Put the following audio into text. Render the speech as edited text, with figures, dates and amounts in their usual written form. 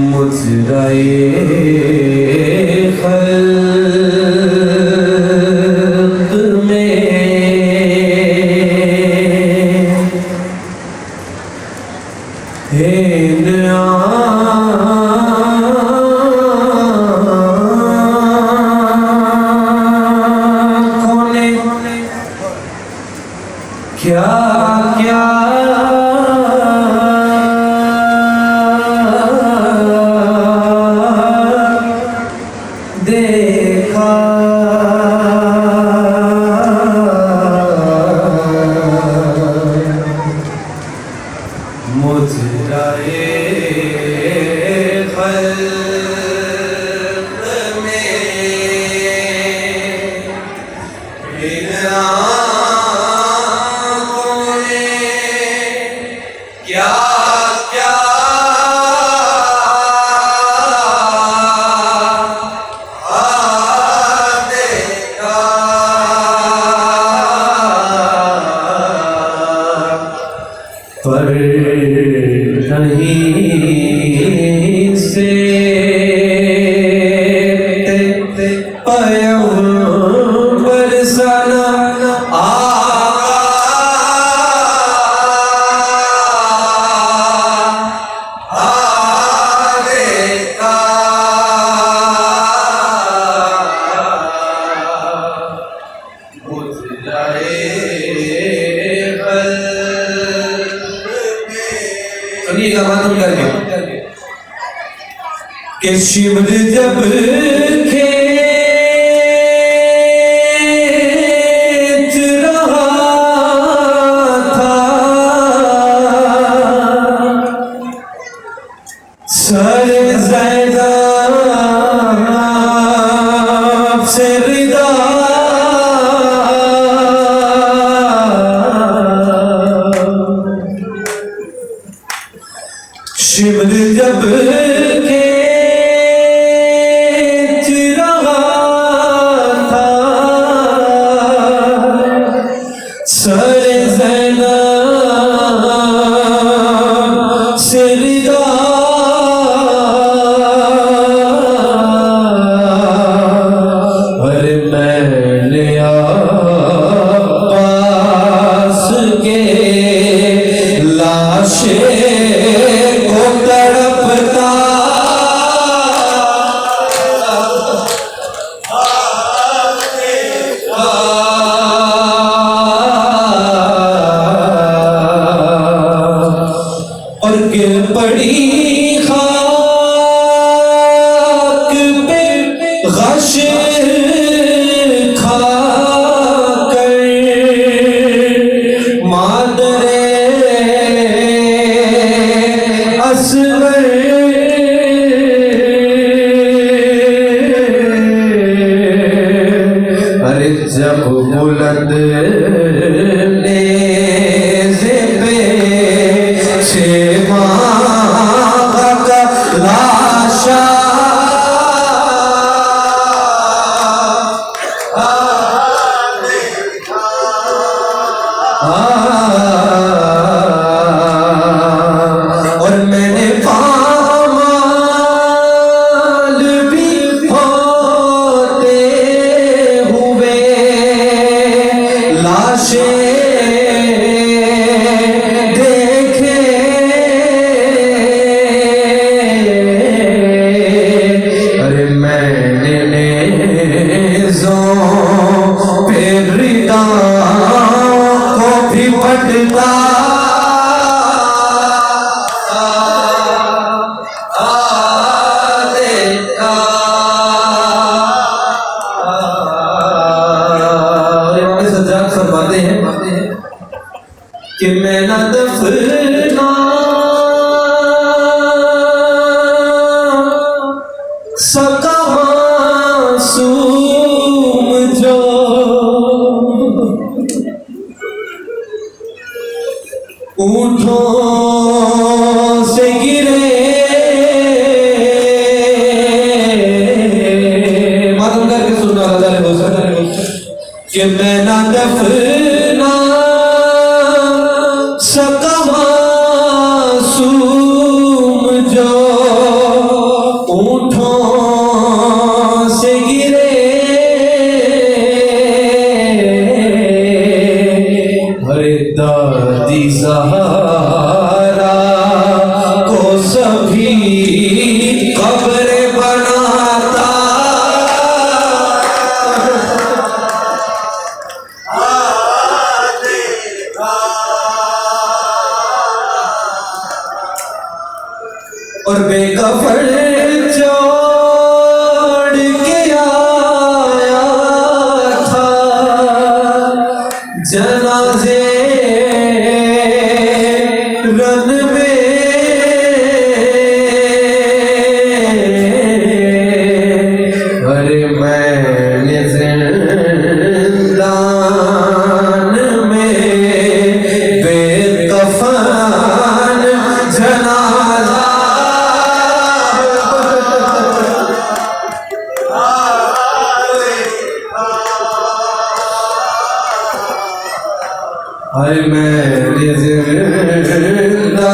मुजराए खल्क़ में हिंद आँखों ने क्या क्या देखा। मुजराए खल्क़ में इन आँखों ने क्या क्या पर नहीं से पैगंबर सना सुनिएगा मालूम करके कि शिमर जब खेच रहा था सर ज़ैनब से रिदा शिमर जब खेच रहा था सर ज़ैनब से रिदा अरे मैंने अब्बास के लाशे और गिर पड़ी खाक पे गश खाकर मादरे असगर अरे जब बुलंद नेज़े पे से लाशा और मैंने पामाल भी होते हुए लाशें फरमाते हैं कि मैं ना दफना सका मासूम जो ऊँटों से गिरे मालूम करके सुनना कि मैं ना दफना सका मासूम अरे दादी सहारा को सभी कब्र बनाता, और बेकफन छोड़ के आया था जनाजे रन में, अरे मैंने जिंदान में बेकफन जनाजा, हाय मेरे जिंदान